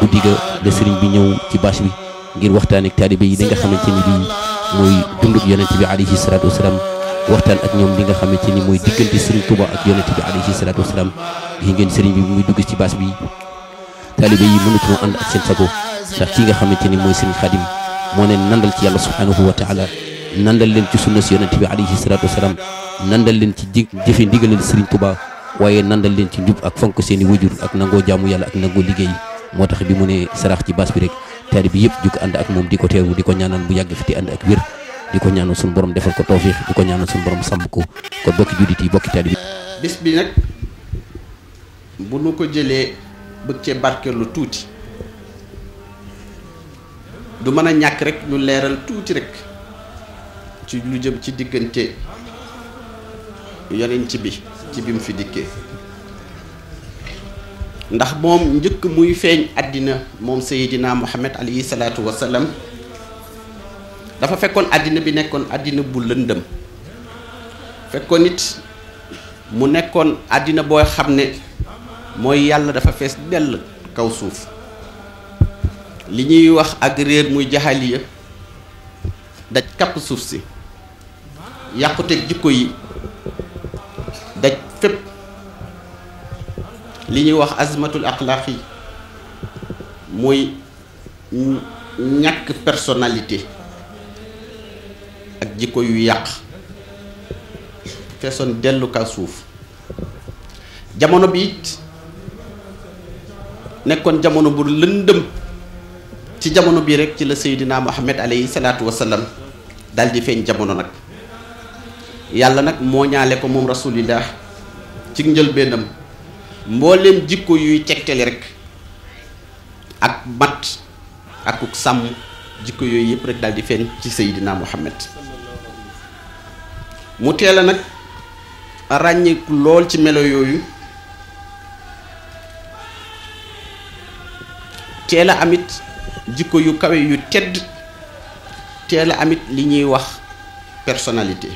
guddi ga la sëriñ bi ñëw ci bâche bi ngir waxtaan ak taalibe yi li nga xamante ni bii mooy dundub yonent bi alayhi salaatu wasalaam waxtaan ak ñoom li nga xamante ni mooy diggante sëriñ Touba ak yonent bi alayhi salaatu wasalaam gi ngeen sëriñ bi muy dugg ci bâche bi taalibe yi mënatuñoo ànd ak seen sago ndax ki nga xamante ni mooy sëriñ Xaadim moo leen nandal ci yàlla subhanahu wa taala nandal leen ci sunna si yonent bi alayhi salaatu wasalaam nandal leen ci jëfe ndigalal sëriñ Touba waaye nandal leen ci njub ak fonk seen i wajur ak nangoo jaamu yàlla ak nangoo liggéey moo tax bi mu ne sarax ci bâche bi rek taalibe bi yëpp juk ànd ak moom di ko teeru di ko ñaanal bu yàgg fi te ànd ak wér di ko ñaanal suñu borom defal ko tawfiix di ko ñaanal suñu borom sàmm ko kon bokki juddit yi bokki taalibe bi bis bi nag bu nu ko jëlee bëgg cee barkeelu tuuti du mën a ñàkk rek ñu leeral tuuti rek ci lu jëm ci diggante yonent bi ci bi mu fi dikkee ndax moom njëkk muy feeñ àddina moom Seydina Muhammad alayhi salaatu wasalaam dafa fekkoon àddina bi nekkoon àddina bu lëndëm fekkoon nit mu nekkoon àddina boo xam ne mooy yàlla dafa fees dell kaw suuf li ñuy wax ak réer muy jaxaliya daj kapp suuf si yàquteeg jikko yi daj fépp li ñuy wax azmatul axlaaq yi muy ñàkk personnalité ak jikko yu yàq feesoon dellu kaw suuf jamono bi it nekkoon jamono bu lëndëm ci jamono bi rek ci la Seydina Muhammad alayhi salaatu wasalaam dal di feeñ jamono nag yàlla nag moo ñaale ko moom rasulillah ci njëlbeenam mbooleem jikko yuy tegtali rek ak mat ak sàmm jikko yooyu yëpp rek dal di feeñ ci Seydina Muhammad mu teel a nag ràññeeku lool ci melo yooyu teel a amit jikko yu kawe yu tedd teel a amit li ñuy wax personnalité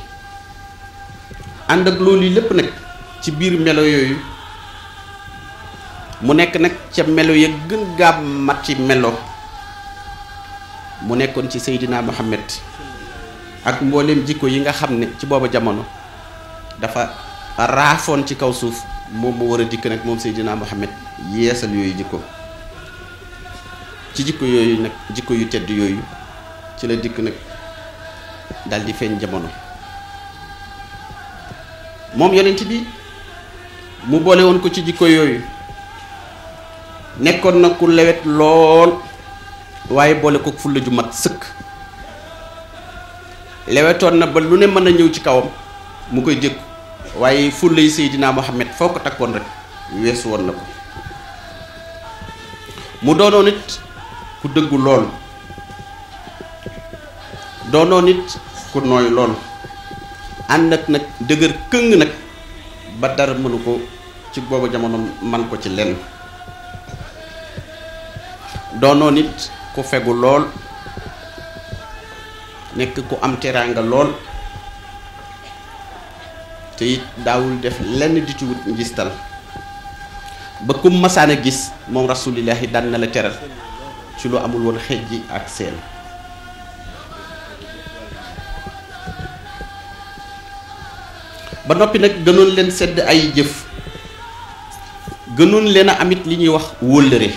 ànd ak loolu lépp nag ci biir melo yooyu mu nekk nag ca melo ya gën gaa mat ci melo mu nekkoon ci Seydina Muhammad ak mbooleem jikko yi nga xam ne ci booba jamono dafa raafoon ci kaw suuf moom mu war a dikk nag moom Seydina Muhammad yeesal yooyu jikko ci jikko yooyu nag jikko yu tedd yooyu ci la dikk nag dal di feeñ jamono moom yonent bi mu boole woon ko ci jikko yooyu nekkoon na ku lewet lool waaye boole ko fulla ju mat sëkk lewetoon na ba lu ne mën a ñëw ci kawam mu koy dékku waaye fulla yi Seydina Muhammad foo ko takkoon rek weesu woon na ko mu doonoon it ku dëggu lool doonoon it ku nooy lool ànd ak nag dëgër këng nag ba dara mënu ko ci booba jamono man ko ci lenn doonoon it ku fegu lool nekk ku am teraanga lool te it daawul def lenn di ci wut ngistal ba kum masaan a gis moom rasulillahi daan na la teral ci lu amul woon xejji ak seen ba noppi nag gënoon leen sedd ay jëf gënoon leen a amit li ñuy wax wóllëre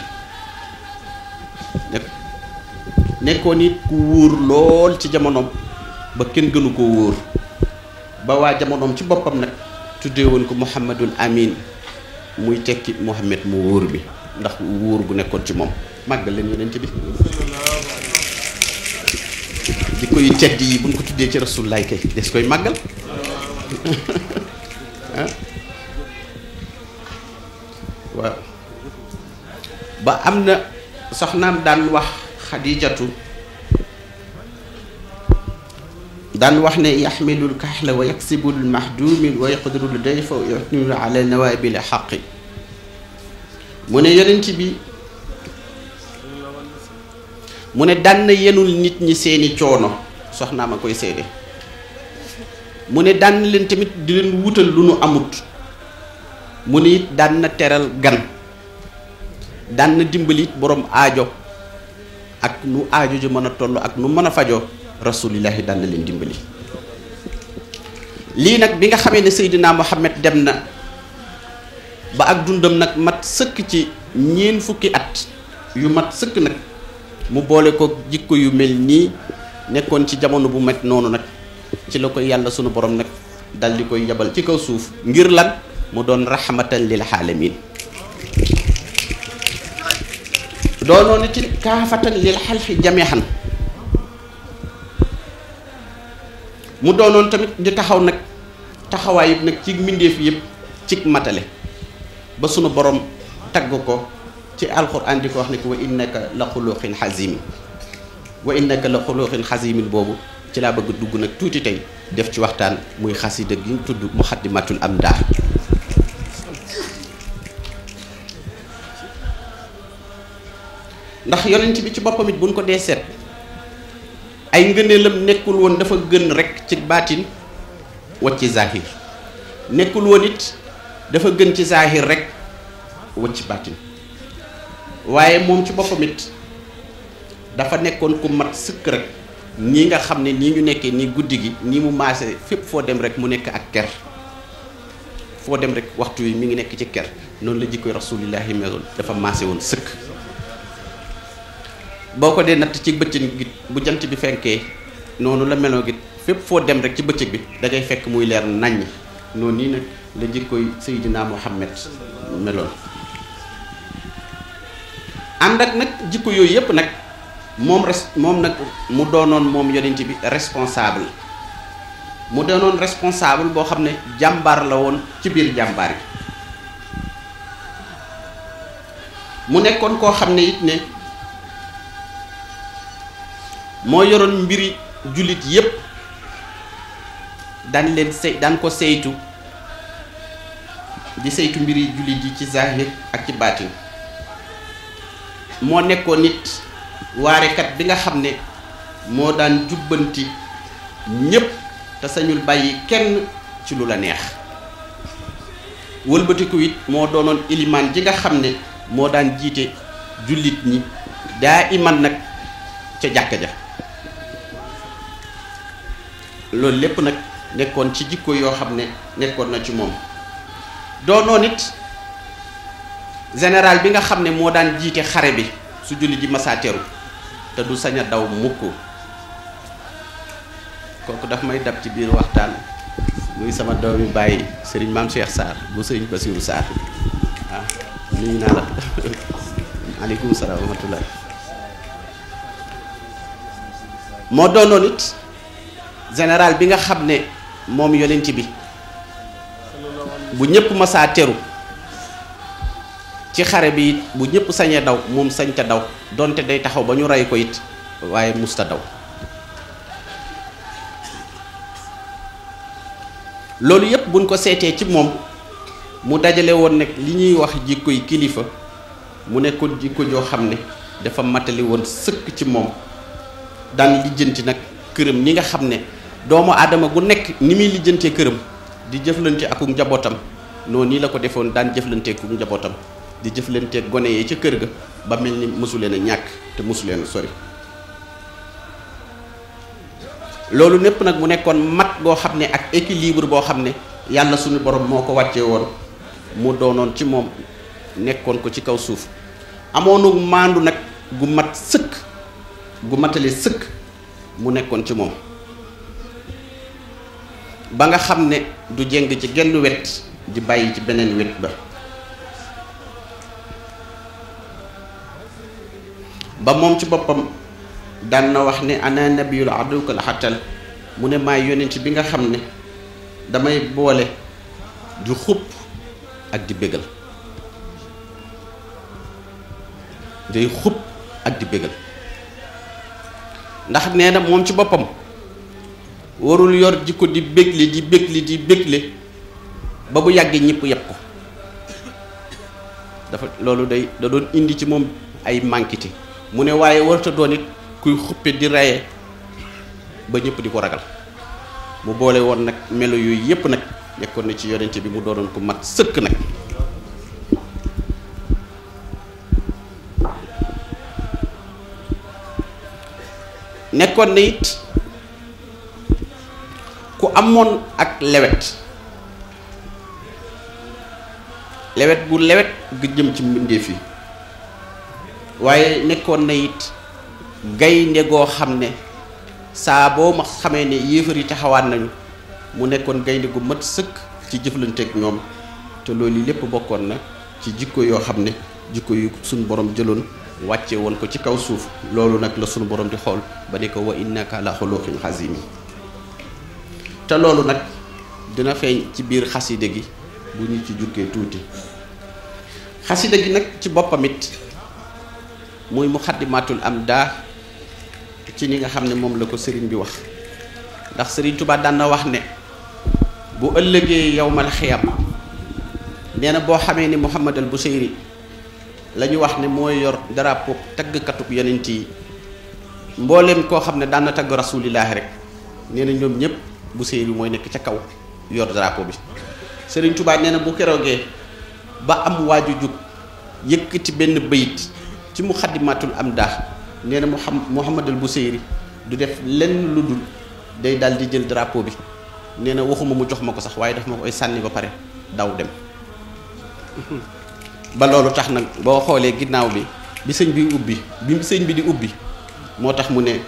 nekkoon it ku wóor lool ci jamonoom ba kenn gënu ko wóor ba waa jamonoom ci boppam nag tuddee woon ko Muhammadul Amin muy tekki Muhammad mu wóor bi ndax wóor bu nekkoon ci moom màggal leen yonent bi jikko yu tedd yi buñ ko tuddee ci Rasulullaay kay des koy màggal waaw ba am na soxnaam daan wax Xadijatu daan wax ne yaxmilul kaxla wa yaksibul mahdumi wa yaqdirul dayfa wa yutnilu ala nawaabil xaqi mu ne yonent bi mu ne daan na yenul nit ñi seeni coono soxnaam a koy seede mu ne daan na leen tamit di leen wutal lu nu amut mu ne it daan na teral gan daan na dimbali borom aajo ak nu aajo ju mën a toll ak nu mën a fajoo rasulillahi daan na leen dimbali. lii nag bi nga xamee ne Seydina Muhammad dem na ba ak dundam nag mat sëkk ci ñeen fukki at yu mat sëkk nag mu boole ko jikko yu mel nii nekkoon ci jamono bu met noonu nag ci la koy yàlla sunu borom nag dal di koy yabal ci kaw suuf ngir lan mu doon rahmatan lil alamin doonoon ci kaafatan lil xalqi jami'an mu doonoon tamit di taxaw nag taxawaay yëpp nag ci mbindeef yëpp ci matale ba sunu borom tagg ko ci alquran di ko wax ne ko wa innaka la xuluqin xazimin wa innaka la xuluqin xazimin boobu ci laa bëgg dugg nag tuuti tey def ci waxtaan muy xasida gi ñu tudd muxaddimatul amdah. ndax yonent bi ci boppam it buñ ko dee seet ay ngëneelam nekkul woon dafa gën rek ci baatin wacc ci zahir nekkul woon it dafa gën ci zahir rek wacc ci baatin waaye moom ci boppam it dafa nekkoon ku mat sëkk rek nii nga xam ne nii ñu nekkee nii guddi gi nii mu maase fépp foo dem rek mu nekk ak ker foo dem rek waxtu wi mi ngi nekk ci ker noonu la jikkoy rasulillahi meloon dafa maase woon sëkk. boo ko dee natt ci bëccëg gi bu jant bi fenkee noonu la meloo gi fépp foo dem rek ci bëccëg bi da ngay fekk muy leer naññ noonu nii nag la jikkoy Seydina Muhammad meloon. ànd ak nag jikko yooyu yëpp nag moom nag mu doonoon moom yonent bi responsable mu doonoon responsable boo xam ne jàmbaar la woon ci biir jàmbaar yi mu nekkoon koo xam ne it ne moo yoroon mbiri jullit yépp daan ko saytu di saytu mbiri jullit yi ci zahir ak ci baatin moo nekkoon nit waarekat bi nga xam ne moo daan jubbanti ñépp te sañul bàyyi kenn ci lu la neex wëlbatiku it moo doonoon ilimaan ji nga xam ne moo daan jiite jullit ñi daa iman nag ca jàkka ja loolu lépp nag nekkoon ci jikko yoo xam ne nekkoon na ci moom doonoon it général bi nga xam ne moo daan jiite xare bi su julli ji masaa teru te du sañ a daw mukk kooku daf may dab ci biir waxtaan muy sama doomi bàyyi sëriñ maam Cheikh Sarr bu sëriñ Basiru Sarr waaw nuyu naa la aleykum salaam wa rahmatullah moo doonoon it général bi nga xam ne moom yonent bi bu ñëpp masaa teru ci xare bi it bu ñëpp sañee daw moom sañ ta daw donte day taxaw ba ñu rey ko it waaye musta daw loolu yëpp buñ ko seetee ci moom mu dajale woon nag li ñuy wax jikko yi kilifa mu nekkoon jikko joo xam ne dafa matali woon sëkk ci moom daan lijjanti nag këram ni nga xam ne doomu aadama gu nekk ni muy lijjantee këram di jëflante ak njabootam noonu nii la ko defoon daan jëflante ak njabootam di jëflante ak gone yi ca kër ga ba mel ni mësu leen a ñàkk te mësu leen a sori loolu népp nag mu nekkoon mat goo xam ne ak équilibre boo xam ne yàlla suñu borom moo ko wàccee woon mu doonoon ci moom nekkoon ko ci kaw suuf amoonu maandu nag gu mat sëkk gu matale sëkk mu nekkoon ci moom ba nga xam ne du jeng ci genn wet di bàyyi ci beneen wet ba moom ci boppam daan na wax ne ana nabiyul adukal xatal mu ne maay yonent bi nga xam ne damay boole di xupp ak di bégal day xupp ak di bégal ndax nee na moom ci boppam warul yor jikko di bégle ba bu yàggee ñëpp yëpp ko dafa loolu da doon indi ci moom ay mànkite mu ne waaye warta doon it kuy xuppe di reye ba ñëpp di ko ragal mu boole woon nag melo yooyu yëpp nag nekkoon na ci yonente bi mu doonoon ko mat sëkk nag nekkoon na it ku amoon ak lewet gu lewet gu jëm ci mbindeef yi waaye nekkoon na it gaynde goo xam ne saa boo ma xamee ne yéefar yi taxawaan nañu mu nekkoon gaynde gu mat sëkk ci jëflanteeg ñoom te loolu lépp bokkoon na ci jikko yoo xam ne jikko yu suñu borom jëloon wàcce woon ko ci kaw suuf. loolu nag la suñu borom di xool ba ne ko wa innaka la xuluqin azim te loolu nag dina feeñ ci biir xaside gi bu ñu ci jukkee tuuti. xaside gi nag ci boppam it muy muxaddimatul amdah ci ni nga xam ne moom la ko sëriñ bi wax ndax sëriñ Tuubaa daan na wax ne bu ëllëgee yawmal xiyam nee na boo xamee ni Muhammad al Busayri la ñu wax ne mooy yor drapeau taggkatub yonent yi mbooleem koo xam ne daan na tagg rasuulillaahi rek nee na ñoom ñëpp Busayri mooy nekk ca kaw yor drapeau bi. sëriñ Tuubaa nee na bu keroogee ba am waaju jug yëkkati benn bayit ci muxaddimatul amdah nee na Muhammad al Busayri du def lenn lu dul day daal di jël drapeau bi nee na waxuma mu jox ma ko sax waaye daf ma koy sànni ba pare daw dem. ba loolu tax nag boo xoolee ginnaaw bi sëñ bi ubbi bi sëñ bi di ubbi moo tax mu ne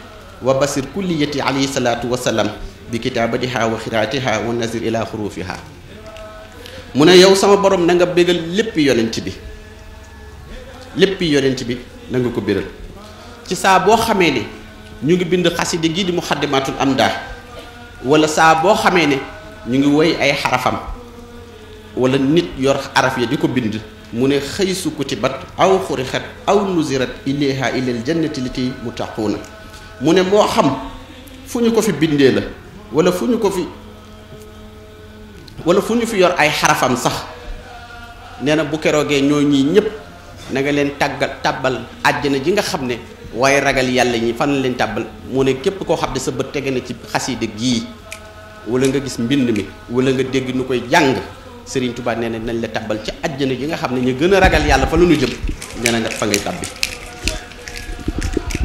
wa basir kulliyati alayhi salaatu wa salaam bi kitaabatiha wa xiraatiha wa nazir ila xurufiha mu ne yow sama borom na nga bégal lépp yonent bi na nga ko béral ci saa boo xamee ne ñu ngi bind xaside gi di muxaddimatul amdah wala saa boo xamee ne ñu ngi woy ay xarafam wala nit yor araf ya di ko bind mu ne xëysu kutibat aw xurixat aw nuzirat ilayha ilal jannati lati mutaquuna mu ne moo xam fu ñu ko fi bindee la wala fu ñu fi yor ay xarafam sax nee na bu keroogee ñoo ñii ñëpp na nga leen tàbbal àjjana ji nga xam ne waaye ragal yàlla ñi fan leen tàbbal mu ne képp koo xam ne sa bët tege na ci xaside gii wala nga gis mbind mi wala nga dégg nu koy jàng Sëriñ Tuubaa nee na nañ la tàbbal ci àjjana ji nga xam ne ñu gën a ragal yàlla fa lu ñu jëm nee na nga fa ngay tàbbi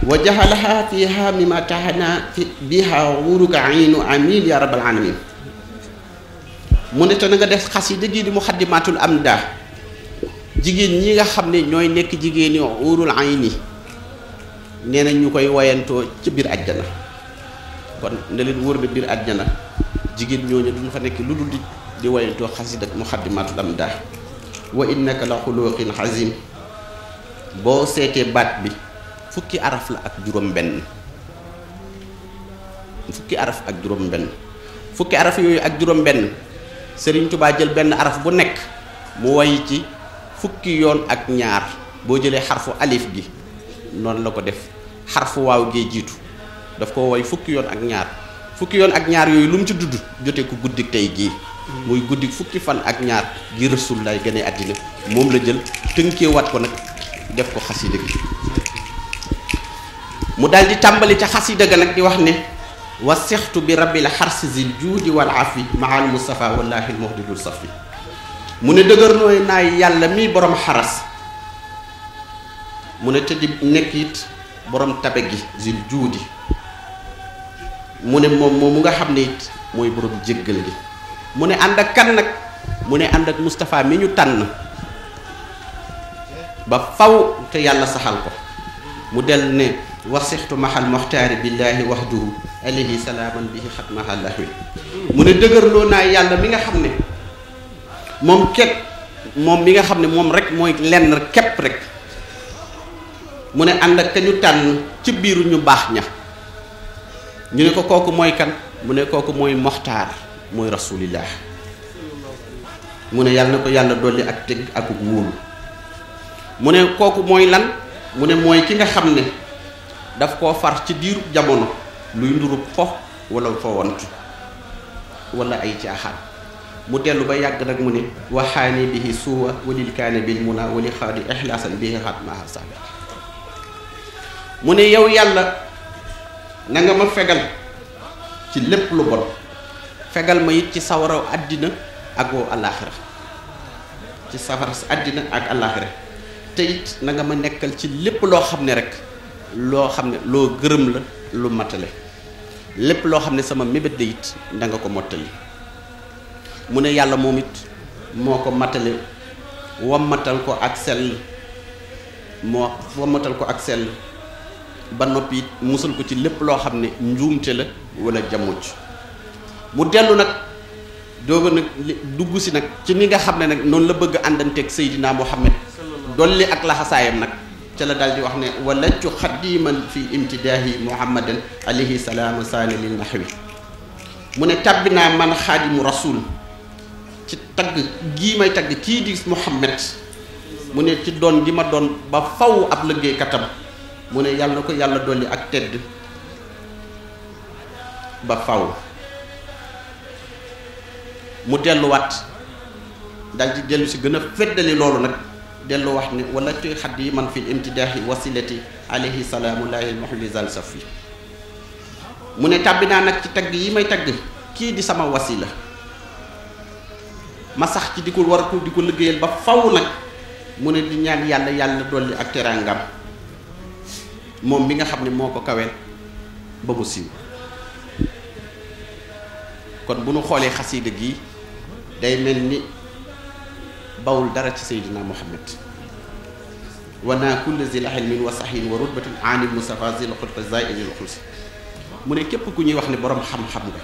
wa jaxalaha fiha mimma tahana biha wuruka aynu amin ya rabbal alamin mu ne te na nga def xaside gii di muxaddimatul amdah jigéen ñi nga xam ne ñooy nekk jigéen ñi urul ayni nee na ñu koy woyantoo ci biir àjjana kon ne leen wóor na biir àjjana jigéen ñooñu duñ fa nekk lu dul di woyantoo xasida muxaddimatul amdah wa innaka la xuluqin azim boo seetee baat bi fukki araf la ak juróom benn fukki araf yooyu ak juróom benn Sëriñ Tuubaa jël benn araf bu nekk mu woy ci fukki yoon ak ñaar boo jëlee xarfu alif gi noonu la ko def xarfu waaw gee jiitu daf ko woy fukki yoon ak ñaar yooyu lu mu ci dudd jotee ko guddik tey gii muy guddik fukki fan ak ñaar gi Rasuul lay gënee àddina moom la jël tënkeewaat ko nag def ko xasida gi mu daal di tàmbali ca xasida ga nag di wax ne wa sextu bi rabbil xarsi zil juudi wal afi maal mustafa wallahi almuhdidul safi mu ne dëgër nooy naay yàlla mii borom xaras mu ne te di nekk it borom tabe gi zil juudi mu ne moom mu nga xam ne it mooy borom jéggal gi mu ne ànd ak kan nag mu ne ànd ak Moustapha mi ñu tànn ba faw te yàlla saxal ko mu del ne wasixtu mahal moxtaari billaahi waxduhu alayhi salaaman bihi xatmaha lahwi mu ne dëgërloo naa yàlla mi nga xam ne moom mi nga xam ne moom rek mooy lenn képp rek mu ne ànd ak ka ñu tànn ci biiru ñu baax ña ñu ne ko kooku mooy kan mu ne kooku mooy moxtaar mooy rasulillah mu ne yàlla na ko yàlla dolli ak teg ak wóolu mu ne kooku mooy lan mu ne mooy ki nga xam ne daf koo far ci diiru jamono luy ndurub fo wala fowantu wala ay caaxaan mu dellu ba yàgg nag mu ne waxaani bihi suwa walil kaane bil muna wali xaadi ixlaasan bihi xatmaha sabi mu ne yow yàlla na nga ma fegal ci lépp lu bon fegal ma it ci sawaraw àddina ak wow àllaaxira ci safara si àddina ak àllaaxira te it na nga ma nekkal ci lépp loo xam ne rek loo xam ne loo gërëm la lu matale lépp loo xam ne sama mébét de it da nga ko mottali mu ne yàlla moom it moo ko matale wammatal ko ak sell ba noppi it musal ko ci lépp loo xam ne njuumte la wala jamuj mu dellu nag dooga nag dugg si nag ci ni nga xam ne nag noonu la bëgg àndanteeg Seydina Muhammad dolli ak laxasaayam nag ca la daal di wax ne walajtu xadiman fi imtidaahi muhammadan alayhi salaamu saani lil nahwi mu ne tàbbi naa man xaadimu rasul ci tagg gii may tagg kii di Muhammad mu ne ci doon gi ma doon ba faw ab liggéeykatam mu ne yàlla na ko yàlla dolli ak tedd ba faw mu delluwaat dal di dellu si gën a feddali loolu nag dellu wax ne wala tuy xadd yi man fil imtidaahi wasilati alayhi salaamullahi muhlisal safi mu ne tàbbi naa nag ci tagg yi may tagg kii di sama wasila ma sax ci di ko war ko di ko liggéeyal ba faw nag mu ne di ñaan yàlla dolli ak teraangam moom mi nga xam ne moo ko kaweel ba mu siiw kon bu nu xoolee xasiida gi day mel ni bawul dara ci Seydina Muhammad wana kulle zil ilmin wa sahin wa rutbatin anil mustafa zil xulqi zaidil xulsi mu ne képp ku ñuy wax ne borom xam-xam nga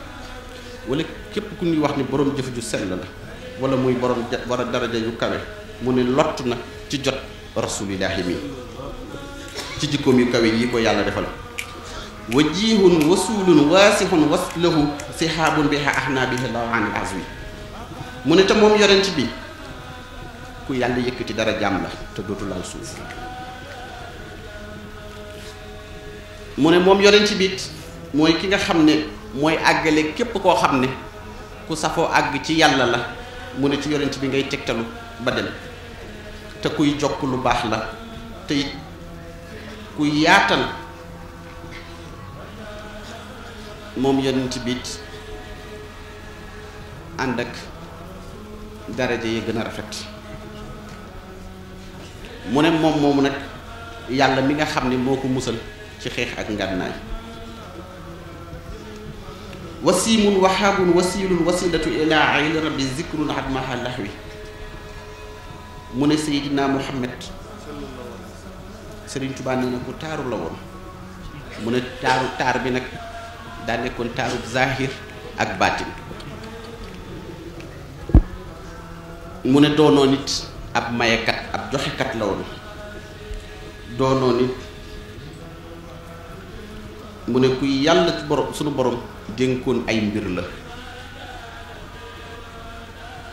wala képp ku ñuy wax ne borom jëf ju sell la wala muy borom war a daraja yu kawe mu ne lott na ci jot rasulillahi mi ci jikkoom yu kawe yi ko yàlla defal wajihun wasulun waasihun waslahu sihaabun biha ahna bihi law anil azwi mu ne te moom yonent bi ku yàlla yëkkati dara jàmm la te dootu laal suuf mu ne moom yonent bi mooy ki nga xam ne mooy àggale képp koo xam ne ku safoo àgg ci yàlla la mu ne ci yonent bi ngay tegtalu ba dem te kuy jokk lu baax la te it kuy yaatal moom yonent bi ànd ak daraja yi gën a rafet mu ne moom moomu nag yàlla mi nga xam ne moo ko musal ci xeex ak ngànnaay wasiimun wahaabun wasiilun wasilatu ila ayli rabbi zikrun admaha lahwi mu ne Seydina Muhammad Sëriñ Tuubaa nee na ku taaru la woon mu ne taar bi nag daa nekkoon taarub zahir ak baatin mu ne doonoo nit ab mayekat ab joxekat la woon doonoo nit mu ne kuy yàlla ci borom sunu borom dénkoon ay mbir la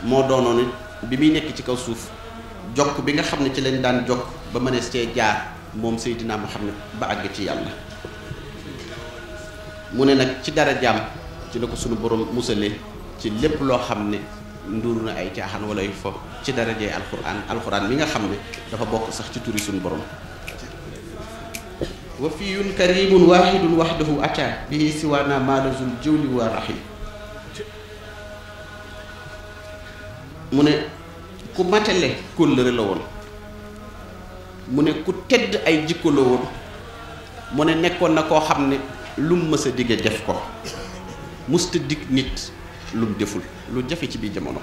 moo doonoon nit bi muy nekk ci kaw suuf jokk bi nga xam ne ci lañ daan jokk ba mënees cee jaar moom Seydina Muhammad ba àgg ci yàlla mu ne nag ci dara jaam ci la ko sunu borom musalee ci lépp loo xam ne nduur na ay caaxaan wala yu fo ci darajee alxuraan mi nga xam ne dafa bokk sax ci turi sunu borom wa fiyun karimun wahidun wahdahu ata bihi siwana malazul jawli wa rahim mu ne ku matale kóllëre la woon mu ne ku tedd ay jikko la woon mu ne nekkoon na koo xam ne lu mu mës a digge def ko musta dig nit lu mu deful lu jafe ci biir jamono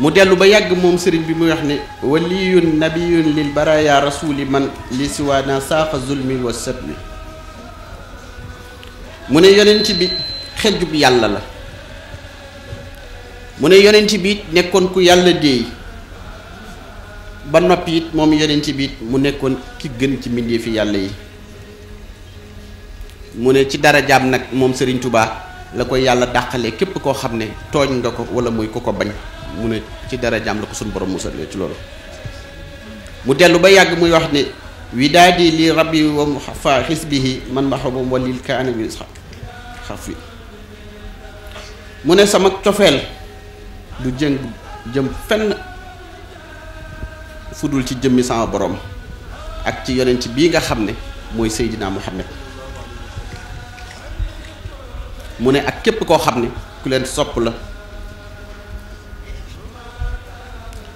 mu dellu ba yàgg moom sëriñ bi muy wax ne waliyun nabiyun lil baraya rasuli man li siwaana saafa zulmi wa satmi mu ne yonent bi xejjub yàlla la mu ne yonent bi it nekkoon ku yàlla déey ba noppi it moom yonent bi it mu nekkoon ki gën ci mbindeefi yàlla yi mu ne ci darajaam nag moom sëriñ Touba la koy yàlla dàqalee képp koo xam ne tooñ nga ko wala muy ku ko bañ mu ne ci darajaam la ko suñu borom musalee ci loolu mu dellu ba yàgg muy wax ne widaadi li rabbi wa fa xisbihi man maxabum walil kaana bi xaf wi mu ne sama cofeel du jëng jëm fenn fudul ci jëmmi sama borom ak ci yonent bii nga xam ne mooy Seydina Muhammad mu ne ak képp koo xam ne ku leen sopp la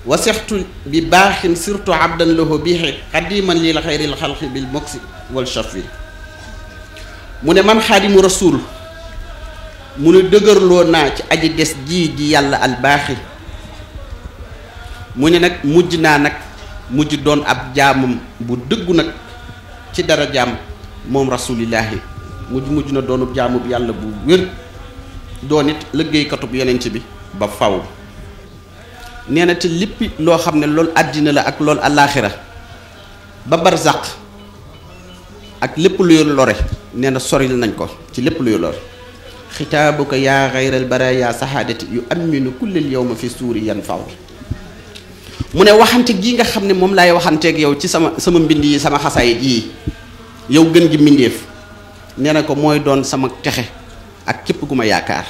wasixtu bi baaxin surtout abdan lahu biixi xadiman lil xayril xalqi bil moksi wal shafi mu ne man xaadimu rasul mu ne dëgërloo naa ci aji des ji di yàlla albaaxi mu ne nag mujj doon ab jaamam bu dëggu nag ci dara jaam moom rasulillahi mujj na doonub jaamub yàlla bu wér doon it liggéeykatub yonent bi ba faw nee na te léppi loo xam ne loolu àddina la ak loolu àllaaxira ba barzaq ak lépp luy lore nee na soril nañ ko ci lépp luy lore xitaabuka yaa xayral baraaya saxaadati yu aminu kullil yawma fi suuri yan faw mu ne waxante gii nga xam ne moom laay waxanteeg yow ci sama mbind yi sama xasaayit yii yow gën gi mbindeef nee na ko mooy doon sama texe ak képp gu ma yaakaar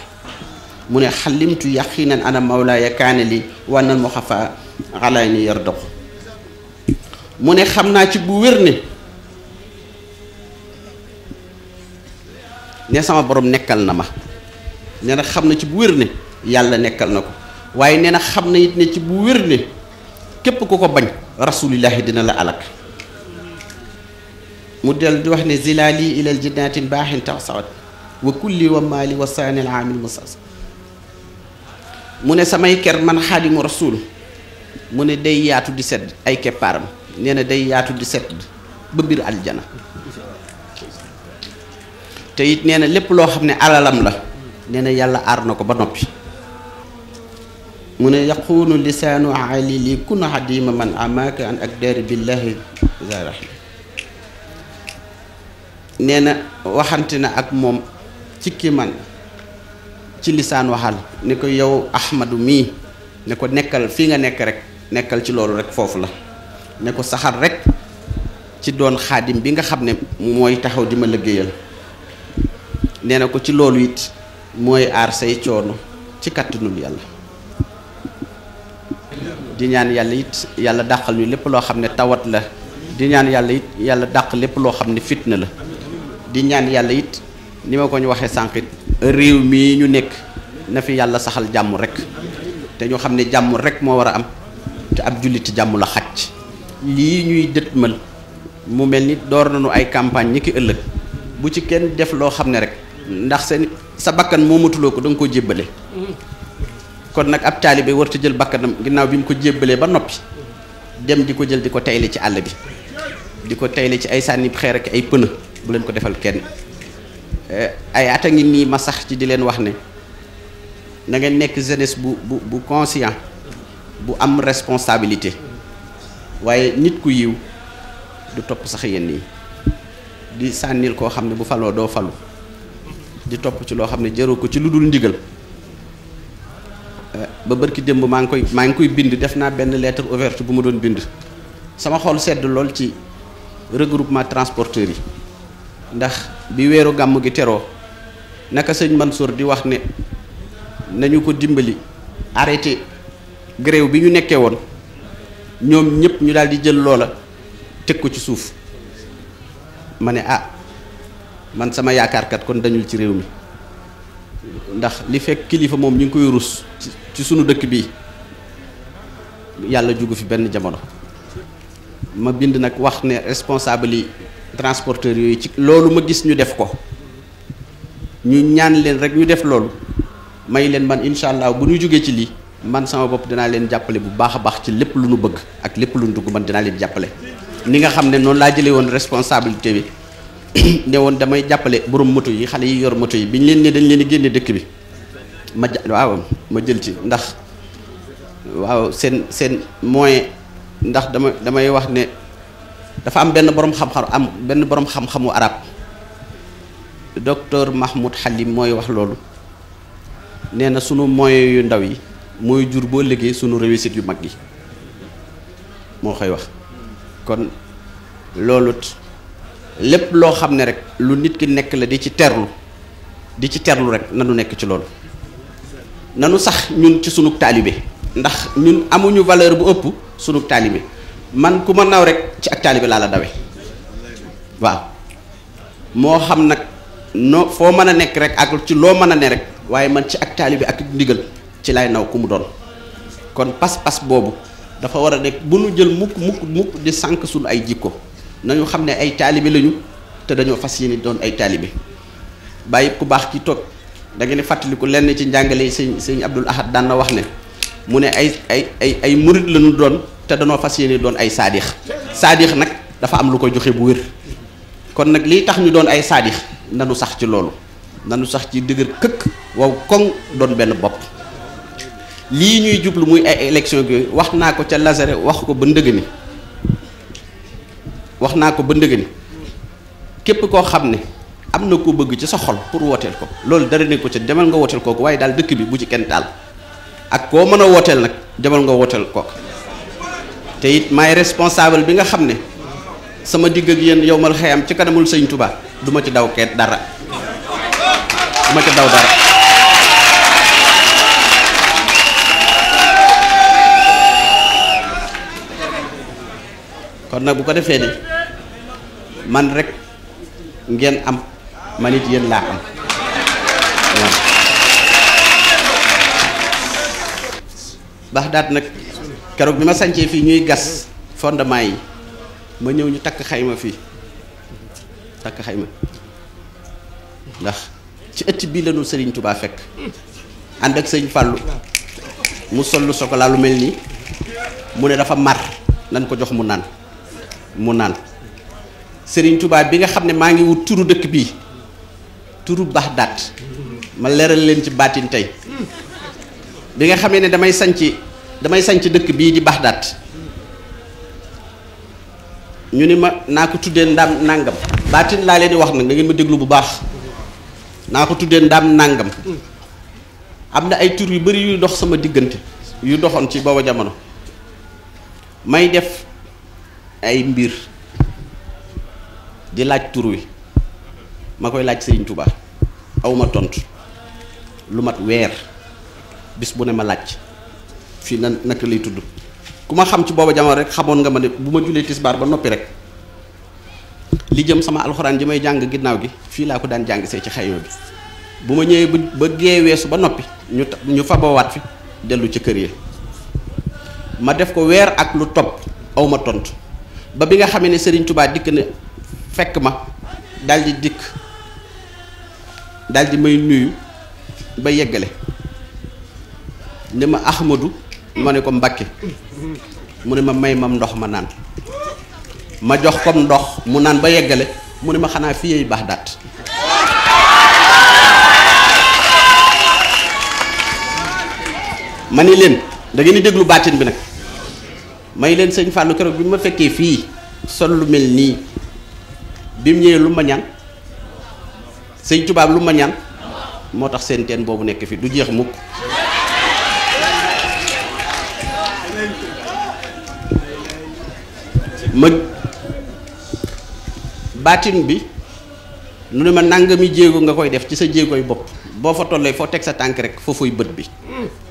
mu ne xalimtu yaqinan ana mawlaaya kaane li wànnal mu xafa xalaay ni yar dox mu ne xam naa ci bu wér ne sama borom nekkal na ma nee na xam na ci bu wér ne yàlla nekkal na ko waaye nee na xam na it ne ci bu wér ne képp ku ko bañ rasulillahi dina la alak mu del di wax ne zilaali ilal jinnatin baaxin taxsawat wa kulli wa maali wa saanil aamil musas mu ne samay ker man xaadimu rasul mu ne day yaatu di sedd ay keppaaram nee na day yaatu di sedd ba biir aljana te it nee na lépp loo xam ne alalam la nee na yàlla aar na ko ba noppi mu ne yaquunu lisaanu alili kun xadima man amaaka an ak daari billahi zarahim nee na waxante na ak moom ci kii man ci lisaan waxal ne ko yow ahmadu mii ne ko nekkal fii nga nekk rek nekkal ci loolu rek foofu la ne ko saxal rek ci doon xaadim bi nga xam ne mooy taxaw di ma liggéeyal nee na ko ci loolu it mooy aar say coono ci kàttanul yàlla di ñaan yàlla it yàlla dàqal ñu lépp loo xam ne tawat la di ñaan yàlla it yàlla dàq lépp loo xam ne fitna la di ñaan yàlla it ni ma ko ñu waxee sànqit réew mii ñu nekk na fi yàlla saxal jàmm rek te ñu xam ne jàmm rek moo war a am te ab jullit jàmm la xaj lii ñuy dëtmal mu mel ni door nañu ay campagne ñi ki ëllëg bu ci kenn def loo xam ne rek ndax sa bakkan moo matuloo ko da nga koo jébbale kon nag ab taalibe war ta jël bakkanam ginnaaw bi mu ko jébbalee ba noppi dem di ko jël di ko tayle ci àll bi di ko tayle ci ay sànni xeer ak ay pëna bu leen ko defal kenn ay at a ngi nii ma sax ci di leen wax ne na ngeen nekk jeunesse bu conscient bu am responsabilité waaye nit ku yiw du topp sax yenn yi di sànnil koo xam ne bu faloo doo falu di topp ci loo xam ne jëru ko ci lu dul ndigal ba bërki démb maa ngi koy bind def naa benn lettre ouverte bu ma doon bind sama xol sedd lool ci regroupement transporteurs yi ndax bi weeru gàmm gi teroo naka sëñ Mansour di wax ne nañu ko dimbali arrêté grève bi ñu nekkee woon ñoom ñëpp ñu daal di jël loola teg ko ci suuf ma ne man sama yaakaarkat kon dañul ci réew mi ndax li fekk kilifa moom ñu ngi koy rus ci sunu dëkk bii yàlla jugu fi benn jamono ma bind nag wax ne responsable yi transporteurs yooyu ci loolu ma gis ñu def ko ñu ñaan leen rek ñu def loolu may leen man incha allah bu ñu jógee ci lii man sama bopp dinaa leen jàppale bu baax a baax ci lépp lu nu bëgg ak lépp lu nu dugg man dinaa leen jàppale ni nga xam ne noonu laa jëlee woon responsabilité bi ne woon damay jàppale borom moto yi xale yi yor moto yi bi ñu leen ne dañ leen di génne dëkk bi ma jël ci ndax waaw seen moyen ndax damay wax ne dafa am benn borom xam-xamu arab docteur Mahmoud Halim mooy wax loolu nee na sunu moyen yu ndaw yi mooy jur boo liggéey sunu réussite yu mag yi moo koy wax kon loolu lépp loo xam ne rek lu nit ki nekk la di ci terlu rek nanu nekk ci loolu nanu sax ñun ci sunu taalibe ndax ñun amuñu valeur bu ëpp sunu taalibe man ku ma naw rek ci ak taalibe laa la dawe waaw moo xam nag no foo mën a nekk rek ak ci loo mën a ne rek waaye man ci ak taalibe ak ndigal ci lay naw ku mu doon kon pas-pas boobu dafa war a nekk bu nu jël mukk di sànq suñu ay jikko nañu xam ne ay taalibe lañu te dañoo fas yéene doon ay taalibe bàyyi ku baax ki toog da ngeen di fàttaliku lenn ci njàngale sëñ Abdul Ahad daan na wax ne mu ne ay murit lañu doon te dañoo fas yéene doon ay saadix nag dafa am lu ko joxe bu wér kon nag lii tax ñu doon ay saadix nanu sax ci loolu nanu sax ci dëgër këkk wow koŋ doon benn bopp lii ñuy jublu muy ay élection gi wax naa ko ca Lazare wax ko ba ndëgëni képp koo xam ne am na ko bëgg ci sa xol pour wooteel ko loolu dara ne ko ca demal nga wooteel kooku waaye daal dëkk bi bu ci kenn taal ak koo mën a wooteel nag demal nga wooteel kooku te it maay responsable bi nga xam ne sama digg ak yéen yowmal xeyam ci kanamul sëñ Touba du ma ci daw keet dara du ma ci daw dara kon nag bu ko defee ne man rek ngeen am man it yéen laa am waaw Baxdaad nag keroog bi ma sancee fii ñuy gas fondement yi ma ñëw ñu takk xayma fii takk xayma ndax ci ëtt bii lañu Sëriñ Touba fekk ànd ak sëñ Fallou mu sol lu sokolaa lu mel nii mu ne dafa mar nan ko jox mu naan Sëriñ Touba bi nga xam ne maa ngi wut turu dëkk bii turu Baxdaad ma leeral leen ci baatin tey bi nga xamee ne damay sanc dëkk bii di Baxdaad ñu ni ma naa ko tuddee ndaam nàngam baatin laa leen di wax nag da ngeen ma déglu bu baax naa ko tuddee ndaam nàngam am na ay tur yu bari yuy dox sama diggante yu doxoon ci booba jamono may def ay mbir di laaj tur wi ma koy laaj Sëriñ Touba awma tontu lu mat weer bis bu ne ma laaj fii naka lay tudd ku ma xam ci booba jamono rek xamoon nga ma ne bu ma julee tisbaar ba noppi rek li jëm sama alxuraan ji may jàng ginnaaw gi fii laa ko daan jàng see ci xayma bi bu ma ñëwee ba gee weesu ba noppi ñu fabawaat fi dellu ci kër yi ma def ko weer ak lu topp awma tontu ba bi nga xamee ne Sëriñ Touba dikk ne fekk ma daldi dikk daldi may nuyu ba yeggale ne ma Ahmadou ma ne ko Mbakke mu ne ma may mam ndox ma naan ma jox kom ndox mu naan ba yeggale mu ne ma xanaa fii yey Baxdaad ma ni leen da ngeen di déglu baatin bi nag may leen sëñ Fallou keroog bi ma fekkee fii sol lu mel nii bi mu ñëwee lu ma ñaan sëñ tubaab lu ma ñaan moo tax seen teen boobu nekk fi du jeex mukk ma baatin bi nu ne ma nangami jéego nga koy def ci sa jéegoy bopp boo fa tollee foo teg sa tànk rek foofuy bët bi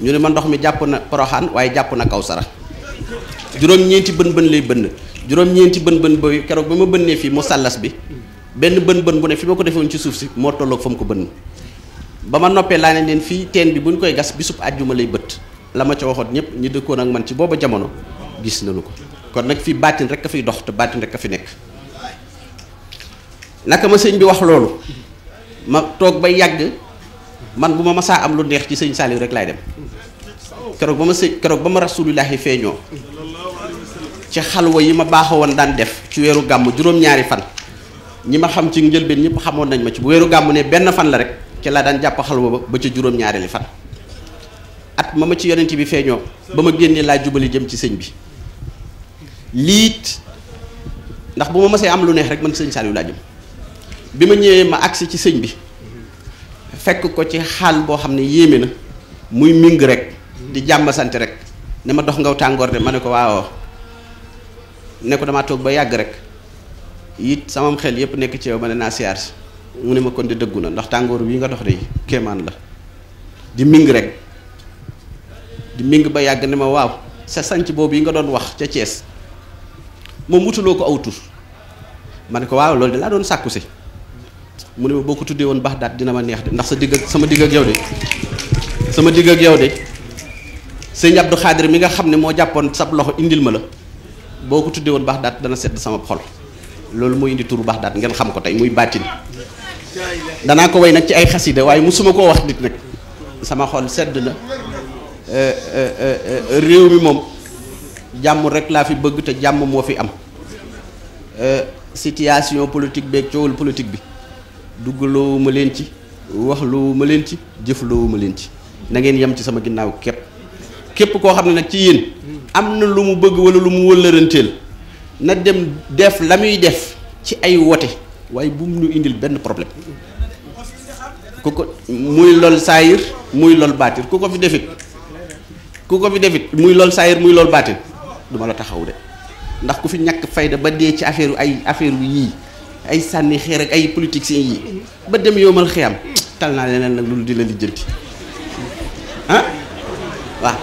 ñu ne ma ndox mi jàpp na Poroxaan waaye jàpp na Kawsara juróom-ñeenti bën lay bënn juróom-ñeenti bën booy keroog ba ma bënnee fii mu sàllas bi benn bën bu ne fi ma ko defoon ci suuf si moo tolloog fa mu ko bënn ba ma noppee laa ne leen fii teen bi bu ñu koy gas bisub àjjuma lay bët la ma ca waxoon ñëpp ñu dëkkoon ak man ci booba jamono gis nañu ko kon nag fii baatin rek a fiy dox te baatin rek a fi nekk naka ma sëñ bi wax loolu ma toog ba yàgg man bu ma masaa am lu neex ci sëñ Saliou rek laay dem keroog ba ma rasulillahi feeñoo ci xalwa yi ma baaxawoon daan def ci weeru gàmm juróom-ñaari fan ñi ma xam ci njëlbeen ñëpp xamoon nañ ma ci bu weeru gàmm ne benn fan la rek ci la daan jàpp xalwa ba ca juróom-ñaareeli fan at ma ci yonent bi feeñoo ba ma génnee laa jubali jëm ci sëñ bi liit ndax bu ma mësee am lu neex rek man sëñ Saliou laa jëm bi ma ñëwee ma agsi ci sëñ bi fekk ko ci xaal boo xam ne yéeme na muy ming rek di jàmm sant rek ne ma dox ngaw tàngoor de ma ne ko waaw ne ko damaa toog ba yàgg rek it samam xel yépp nekk ci yow ma ne naa siyaar si mu ne ma kon de dëggu na ndax tàngoor wi nga dox de kéemaan la di ming rek di méng ba yàgg ne ma waaw sa sanc boobu yi nga doon wax ca Thiès moom wutuloo ko aw tur ma ne ko waaw loolu de laa doon sàkku si mu ne ma boo ko tuddee woon Baxdaad dina ma neex de ndax sama digg ak yow de sëñ Abdou Khadir mi nga xam ne moo jàppoon sab loxo indil ma la boo ko tuddee woon Baxdaad dana sedd sama xol loolu moo indi turu Baxdaad ngeen xam ko tey muy baatin danaa ko way nag ci ay xasida waaye musuma koo wax nit nag sama xol sedd na réew mi moom jàmm rek laa fi bëgg te jàmm moo fi am situation politique beeg coowul politique bi duggaloowu ma leen ci waxloowu ma leen ci jëfloowu ma leen ci na ngeen yem ci sama ginnaaw képp koo xam ne nag ci yéen am na lu mu bëgg wala lu mu wëllëranteel na dem def la muy def ci ay wote waaye bu mu ñu indil benn problème ku ko muy lool saayir muy lool baatir ku ko fi defit muy lool saayir muy lool baatir duma la taxaw de ndax ku fi ñàkk fayda ba dee ci affaire yii ay sànni xeer ak ay politiciens yii ba dem yoomal xiyam tal naa leneen nag loolu di la lijjanti waaw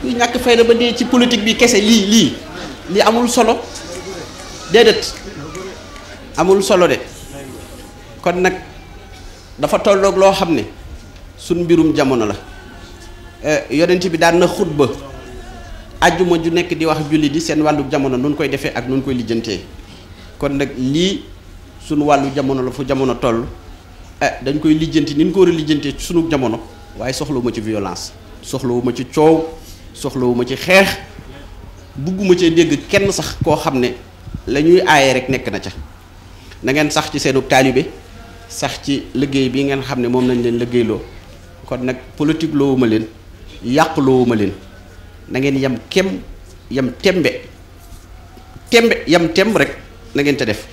kuy ñàkk fayda ba dee ci politique bi kese lii amul solo déedéet amul solo de kon nag dafa tolloog loo xam ne suñ mbirum jamono la yonent bi daan na xutba ajjuma ju nekk di wax julli di seen wàllu jamono nun koy defee ak nun koy lijjantee kon nag lii suñu wàllu jamono la fu jamono toll dañ koy lijjanti ni ñu ko war a lijjantee ci sunu jamono waaye soxlawuma ci violence soxlawuma ci coow soxlawuma ci xeex bugguma cee dégg kenn sax koo xam ne la ñuy aaye rek nekk na ca na ngeen sax ci seenu taalibe sax ci liggéey bi ngeen xam ne moom lañ leen liggéeyloo kon nag politique loowuma leen yàq loowuma leen na ngeen yem tembe rek na ngeen te def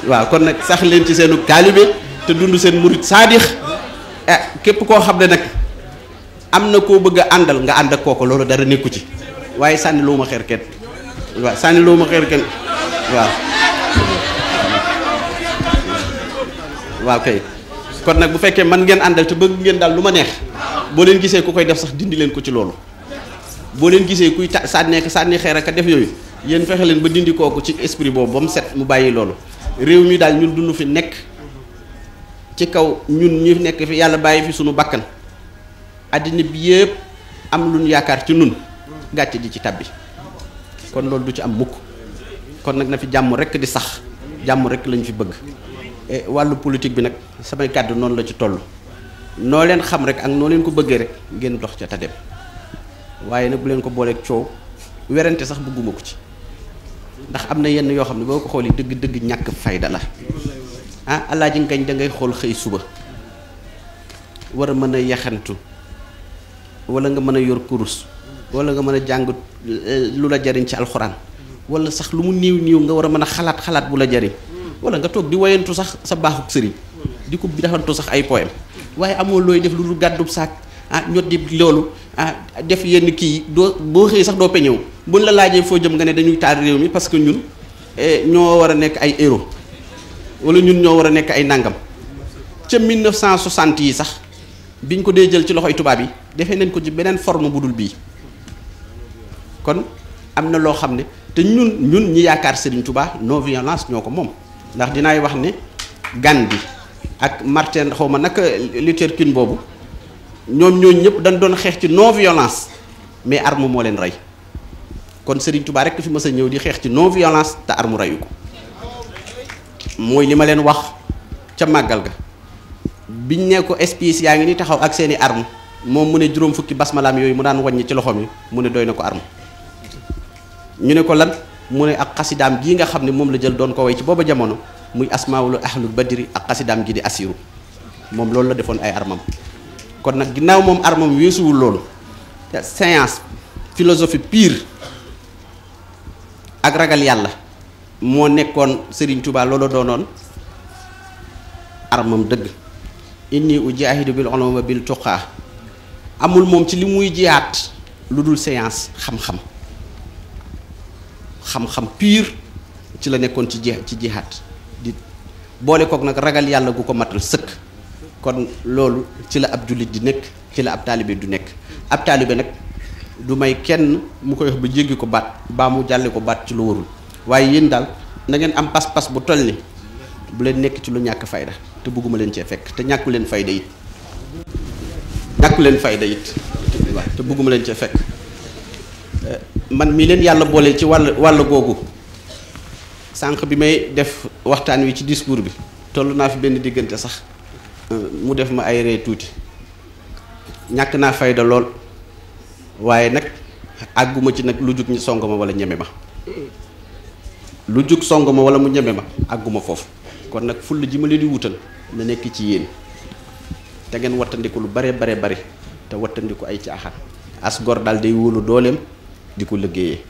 waaw kon nag sax leen ci seenu taalibe te dund seen murit saadix képp koo xam ne nag am na koo bëgg a àndal nga ànd ak kooku loolu dara nekku ci waaye sànni loo ma xeer kenn waaw kay kon nag bu fekkee man ngeen àndal te bëgg ngeen daal lu ma neex boo leen gisee ku koy def sax dindi leen ko ci loolu boo leen gisee kuy sànni xeer ak a def yooyu yéen fexe leen ba dindi kooku ci esprit boobu ba mu set mu bàyyi loolu réew mi daal ñun dund fi nekk ci kaw ñun ñu nekk fi yàlla bàyyi fi sunu bakkan àddina bi yëpp am lu ñu yaakaar ci nun gàcce di ci tabbi kon loolu du ci am mukk kon nag na fi jàmm rekk di sax jàmm rekk lañu fi bëgg wàllu politique bi nag samay kàddu noonu la ci toll noo leen xam rek ak noo leen ko bëggee rek ngeen dox ca ta dem waaye nag bu leen ko booleeg coow werante sax bëgguma ko ci ndax am na yenn yoo xam ne boo ko xoolee dëgg ñàkk fayda la alaaji ngañ da ngay xool xëy suba war a mën a yaxantu wala nga mën a yor kurus wala nga mën a jàng lu la jariñ ci alxuraan wala sax lu mu niiw nga war a mën a xalaat bu la jariñ wala nga toog di wayantu sax sa baaxuk sëriñ di ko defantu sax ay poème waaye amoo looy def lu dul gàddub saak ñot di loolu def yenn kii doo boo xëyee sax doo peñew buñ la laajee foo jëm nga ne dañuy taal réew mi parce que ñun ñoo war a nekk ay héros wala ñun ñoo war a nekk ay nangam ca 1960 yi sax biñ ko dee jël ci loxoy tubaab yi defee nañ ko ci beneen forme bu dul bii kon am na loo xam ne te ñun ñi yaakaar Serigne Touba non violence ñoo ko moom ndax dinaay wax ne Gandhi ak Martin xaw ma naka Luther King boobu ñooñu ñëpp dañ doon xeex ci non violence mais arme moo leen rey kon Serigne Touba rek fi mës a ñëw di xeex ci non violence te arme reyu ko mooy li ma leen wax ca màggal ga biñ ne ko espèce yaa ngi ni taxaw ak seeni arme moom mu ne juróom fukki basmalaam yooyu mu daan wàññi ci loxoom yi mu ne doy na ko arme ñu ne ko lan mu ne ak xasidaam gii nga xam ne moom la jël doon ko way ci booba jamono muy asmaawul ahlul badri ak xasidaam gi di asiru moom loolu la defoon ay armam kon nag ginnaaw moom armam weesuwul loolu science philosophie pure ak ragal yàlla moo nekkoon Serigne Touba loolu doonoon armam dëgg inni ujaahidu bil ulumi wa bil tuqaa amul moom ci li muy jihaat lu dul science xam-xam pur ci la nekkoon ci jihaat di boole kook nag ragal yàlla gu ko matal sëkk kon loolu ci la ab jullit di nekk, ci la ab taalibe du nekk. ab taalibe nag du may kenn mu koy wax ba jéggi ko baat baa mu jàlle ko baat ci lu warul, waaye yéen daal na ngeen am pas-pas bu toll ni bu leen nekk ci lu ñàkk fayda, te bëgguma leen cee fekk, te ñàkku leen fayda it waaw te bëgguma leen cee fekk. man mii leen yàlla boole ci wàll googu, sànq bi may def waxtaan wi ci discours bi toll naa fi benn diggante sax mu def ma ay ree tuuti. ñàkk naa fayda lool, waaye nag àgguma ci nag lu jug ñu song ma wala ñeme ma, lu jug song ma wala mu ñeme ma àgguma foofu. kon nag fulla ji ma leen di wutal na nekk ci yéen, te ngeen wattandiku lu bare bari te wattandiku ay caaxaan. as gor daal day wóolu dooleem di ko liggéeyee,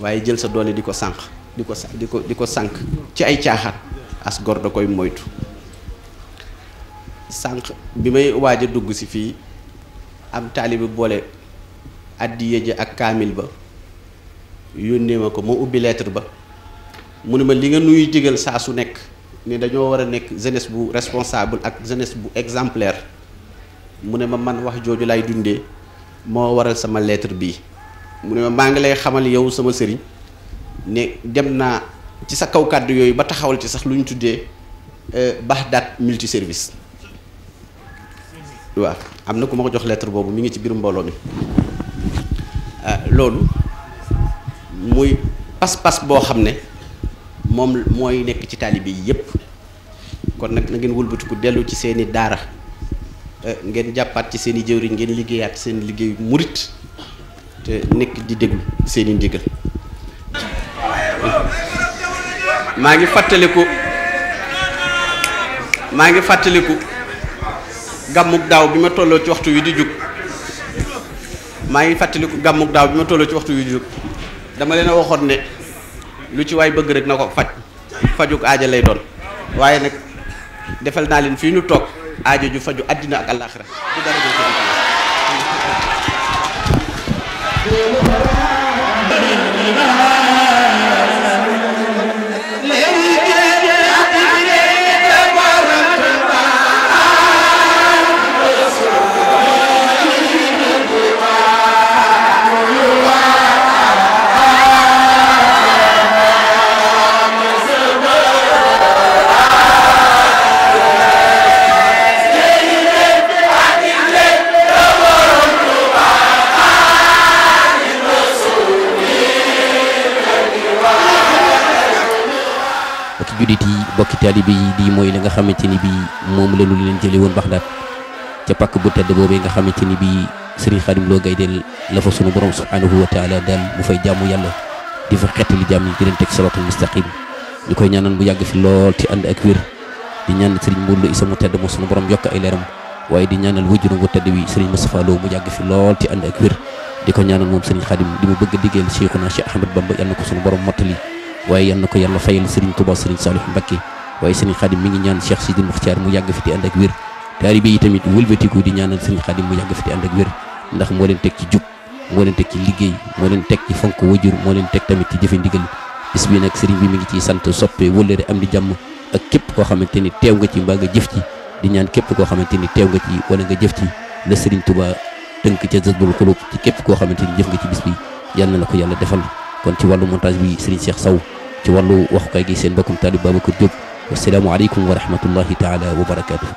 waaye jël sa doole di ko sànq di ko sànq ci ay caaxaan, as gor da koy moytu. sànq bi may waaj a dugg si fii am taalibe boole addiya ji ak kaamil ba yónnee ma ko, moo ubbi lettre ba mu ne ma li nga nuy digal saa su nekk ni dañoo war a nekk jeunesse bu responsable ak jeunesse bu exemplaire, mu ne ma man wax jooju lay dundee moo waral sama lettre bii. mu ne ma maa ngi lay xamal yow sama sëriñ ne dem naa ci sa kaw kàddu yooyu ba taxawal ci sax lu ñu tuddee Baxdaat multi service. waaw am na ku ma ko jox lettre boobu mi ngi ci biir mbooloo mi. loolu muy pas-pas boo xam ne moom mooy nekk ci taalibe yi yépp. kon nag na ngeen wëlbatiku dellu ci seeni daara, ngeen jàppaat ci seeni jëwriñ, ngeen liggéeyaat seen liggéeyu murit te nekk di déglu seeni ndigal. maa ngi fàttaliku gàmmug daaw bi ma tolloo ci waxtu wi di jug dama leen a waxoon ne lu ci waay bëgg rek na ko fajuk aaja lay doon, waaye nag defal naa leen fii ñu toog aajo ju faju àddina ak àllaaxira ci dara juddit yi bokki taalibe yi di mooy la nga xamante ni bii moom lanu leen jële woon Baxdaad ca pàkk bu tedd boobee nga xamante ni bii Serigne Khadim Lo Gaydel la fa sunu borom subhanahu wa taala daal mu fay jàmmu yàlla di fa xettali jàmm yi di leen teg siraatal mustaqim. ñu koy ñaanal bu yàgg fi lool te ànd ak wér, di ñaanal Serigne Mourlo Issa mu tedd mo sunu borom yokk ay leeram, waaye di ñaanal wajuram bu tedd wi Serigne Moustapha Lo mu yàgg fi lool te ànd ak wér, di ko ñaanal moom Serigne Khadim di mu bëgg a diggeel Cheikhuna Cheikh Ahmed Bamba yàlla na ko sunu borom mottali, waaye yal na ko yàlla fayal Serigne Touba Serigne Saliou Mbacké. waaye Serigne Khadim mi ngi ñaan Cheikh Sidil Muxtaar mu yàgg fi te ànd ak wér, taalibe yi tamit wëlbatiku di ñaanal Serigne Khadim mu yàgg fi te ànd ak wér, ndax moo leen teg ci jub, moo leen teg ci liggéey, moo leen teg ci fonk wajur, moo leen teg tamit ci jëfe ndigal. bis bi nag Serigne bi mi ngi ciy sant soppe wëllëre am di jàmm ak képp koo xamante ni teew nga ci mbaa nga jëf ci, di ñaan képp koo xamante ni teew nga ci wala nga jëf ci la Serigne Touba tënk ca Jazbul Xulub ci képp koo xamante ni jëf nga ci bis bi yal na la ko yàlla defal. kon ci wàllu montage bi Serigne Cheikh Sow, ci wàllu waxukaay gi seen mbokkum taalib Babacar Diop. wassalaamu aleykum wa rahmatullahi taala wa barakaatuhu.